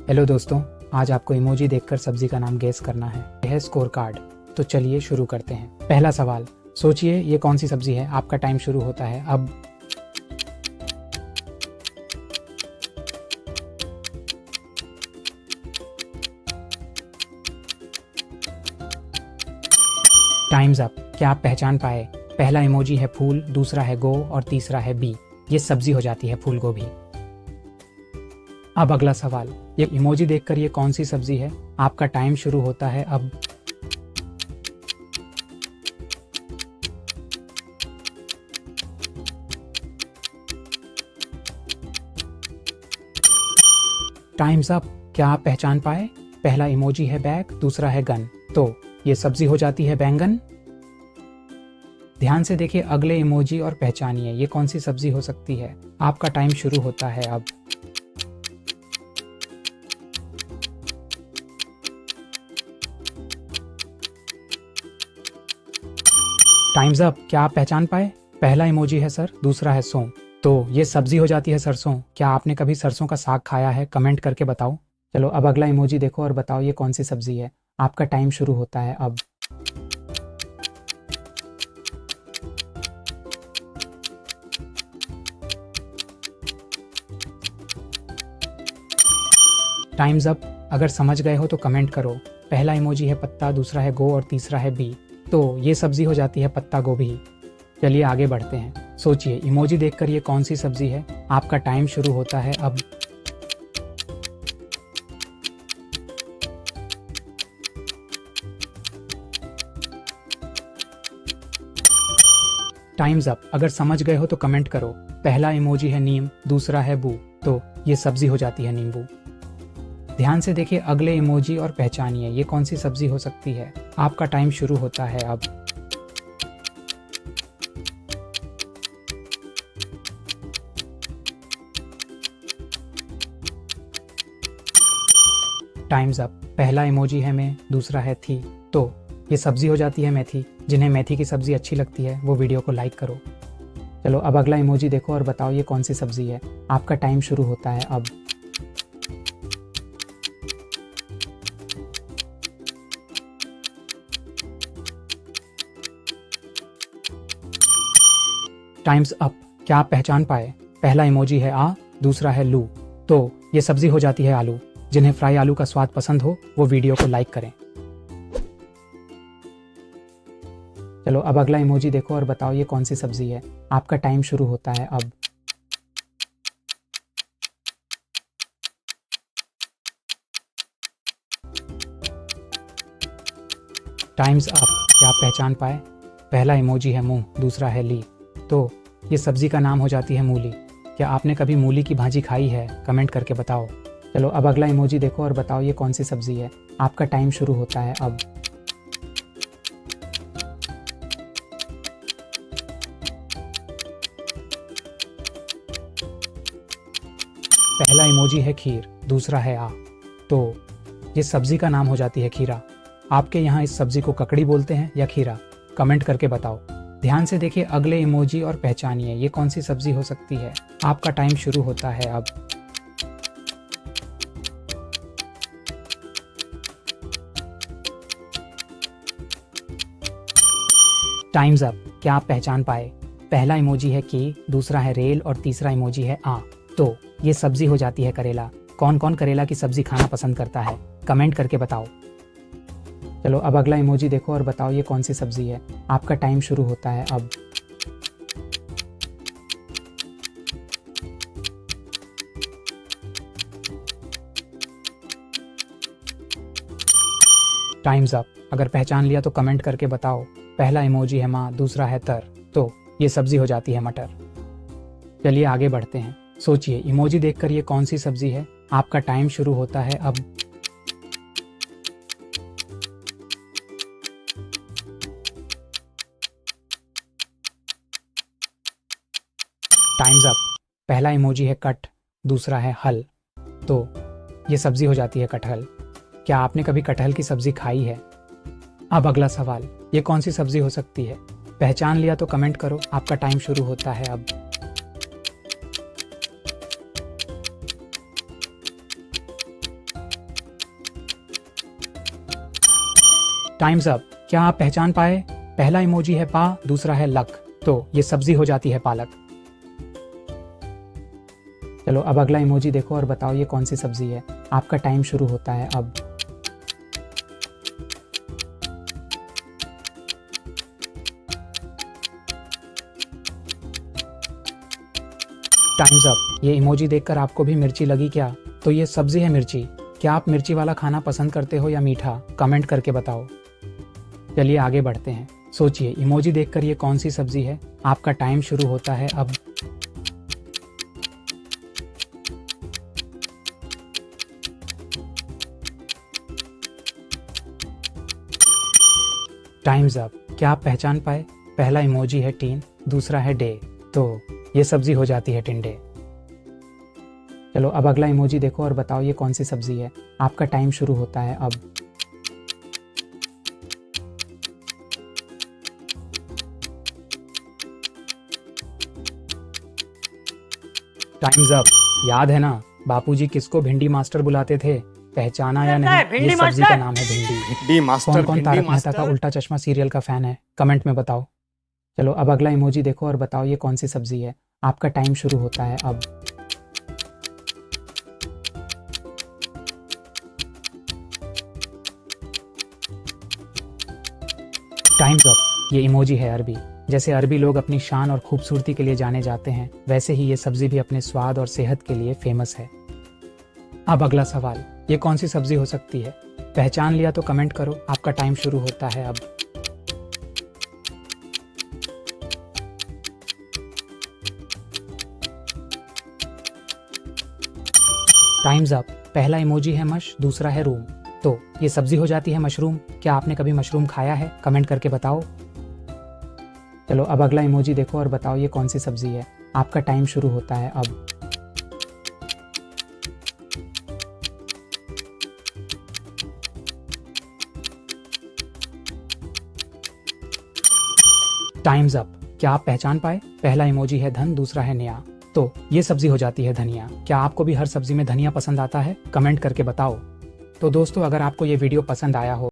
Hello दोस्तों, आज आपको इमोजी देखकर सब्जी का नाम गेस करना है। यह है स्कोर कार्ड। तो चलिए शुरू करते हैं। पहला सवाल, सोचिए ये कौन सी सब्जी है। आपका टाइम शुरू होता है अब। Times up. क्या आप पहचान पाए? पहला इमोजी है फूल, दूसरा है गो और तीसरा है बी। ये सब्जी हो जाती है फूल गोभी। अब अगला सवाल, ये इमोजी देखकर ये कौन सी सब्जी है? आपका टाइम शुरू होता है अब। Times up. क्या आप पहचान पाए? पहला इमोजी है बैग, दूसरा है गन। तो ये सब्जी हो जाती है बैंगन। ध्यान से देखिए अगले इमोजी और पहचानिए ये कौन सी सब्जी हो सकती है। आपका टाइम शुरू होता है अब। Times up. क्या आप पहचान पाए? पहला इमोजी है सर, दूसरा है सो। तो ये सब्जी हो जाती है सरसों। क्या आपने कभी सरसों का साग खाया है? कमेंट करके बताओ। चलो अब अगला इमोजी देखो और बताओ ये कौन सी सब्जी है। आपका टाइम शुरू होता है अब। Times up. अगर समझ गए हो तो कमेंट करो। पहला इमोजी है पत्ता, दूसरा है गो और तीसरा है बी। तो ये सब्जी हो जाती है पत्ता गोभी। चलिए आगे बढ़ते हैं। सोचिए इमोजी देखकर ये कौन सी सब्जी है। आपका टाइम शुरू होता है अब। Times up. अगर समझ गए हो तो कमेंट करो। पहला इमोजी है नीम, दूसरा है बू। तो ये सब्जी हो जाती है नींबू। ध्यान से देखिए अगले इमोजी और पहचानिए ये कौन सी सब्जी हो सकती है। आपका टाइम शुरू होता है अब। Times up. पहला इमोजी है मैं, दूसरा है थी। तो ये सब्जी हो जाती है मेथी। जिन्हें मेथी की सब्जी अच्छी लगती है वो वीडियो को लाइक करो। चलो अब अगला इमोजी देखो और बताओ ये कौन सी सब्जी है। आपका टाइम शुरू होता है अब। Times up. क्या आप पहचान पाए? पहला इमोजी है आ, दूसरा है लू। तो ये सब्जी हो जाती है आलू। जिन्हें फ्राई आलू का स्वाद पसंद हो वो वीडियो को लाइक करें। चलो अब अगला इमोजी देखो और बताओ ये कौन सी सब्जी है। आपका टाइम शुरू होता है अब। Times up. क्या आप पहचान पाए? पहला इमोजी है मुंह, दूसरा है ली। तो ये सब्जी का नाम हो जाती है मूली। क्या आपने कभी मूली की भाजी खाई है? कमेंट करके बताओ। चलो अब अगला इमोजी देखो और बताओ ये कौन सी सब्जी है। आपका टाइम शुरू होता है अब। पहला इमोजी है खीर, दूसरा है आ। तो ये सब्जी का नाम हो जाती है खीरा। आपके यहाँ इस सब्जी को ककड़ी बोलते हैं या खीरा? कमेंट करके बताओ। ध्यान से देखिए अगले इमोजी और पहचानिए ये कौन सी सब्जी हो सकती है। आपका टाइम शुरू होता है अब। Times up. क्या आप पहचान पाए? पहला इमोजी है की, दूसरा है रेल और तीसरा इमोजी है आ। तो ये सब्जी हो जाती है करेला। कौन कौन करेला की सब्जी खाना पसंद करता है? कमेंट करके बताओ। चलो अब अगला इमोजी देखो और बताओ ये कौन सी सब्जी है। आपका टाइम शुरू होता है अब। Times up. अगर पहचान लिया तो कमेंट करके बताओ। पहला इमोजी है माँ, दूसरा है तर। तो ये सब्जी हो जाती है मटर। चलिए आगे बढ़ते हैं। सोचिए इमोजी देखकर ये कौन सी सब्जी है। आपका टाइम शुरू होता है अब। Times up. पहला इमोजी है कट, दूसरा है हल। तो ये सब्जी हो जाती है कटहल। क्या आपने कभी कटहल की सब्जी खाई है? अब अगला सवाल, ये कौन सी सब्जी हो सकती है? पहचान लिया तो कमेंट करो। आपका टाइम शुरू होता है अब। Times up. क्या आप पहचान पाए? पहला इमोजी है पा, दूसरा है लक, तो ये सब्जी हो जाती है पालक। चलो अब अगला इमोजी देखो और बताओ ये कौन सी सब्जी है। आपका टाइम शुरू होता है अब। Times up. ये इमोजी देखकर आपको भी मिर्ची लगी क्या? तो ये सब्जी है मिर्ची। क्या आप मिर्ची वाला खाना पसंद करते हो या मीठा? कमेंट करके बताओ। चलिए आगे बढ़ते हैं। सोचिए इमोजी देखकर ये कौन सी सब्जी है। आपका टाइम शुरू होता है अब। Times up. क्या आप पहचान पाए? पहला इमोजी है टीन, दूसरा है डे, तो ये सब्जी हो जाती है टिंडे। चलो अब अगला इमोजी देखो और बताओ ये कौन सी सब्जी है। आपका टाइम शुरू होता है अब। Times up. याद है ना बापूजी किसको भिंडी मास्टर बुलाते थे? पहचाना या नहीं? ये सब्जी का नाम है भिंडी। कौन कौन तारक मेहता का उल्टा चश्मा सीरियल का फैन है? कमेंट में बताओ। चलो अब अगला इमोजी देखो और बताओ ये कौन सी सब्जी है। आपका टाइम शुरू होता है अब। Times up. ये इमोजी है अरबी। जैसे अरबी लोग अपनी शान और खूबसूरती के लिए जाने जाते हैं, वैसे ही ये सब्जी भी अपने स्वाद और सेहत के लिए फेमस है। अब अगला सवाल, ये कौन सी सब्जी हो सकती है? पहचान लिया तो कमेंट करो। आपका टाइम शुरू होता है अब। Times up. पहला इमोजी है मश, दूसरा है रूम, तो ये सब्जी हो जाती है मशरूम। क्या आपने कभी मशरूम खाया है? कमेंट करके बताओ। चलो अब अगला इमोजी देखो और बताओ ये कौन सी सब्जी है। आपका टाइम शुरू होता है अब। Times up. क्या आप पहचान पाए? पहला इमोजी है धन, दूसरा है नया, तो ये सब्जी हो जाती है धनिया। क्या आपको भी हर सब्जी में धनिया पसंद आता है? कमेंट करके बताओ। तो दोस्तों अगर आपको ये वीडियो पसंद आया हो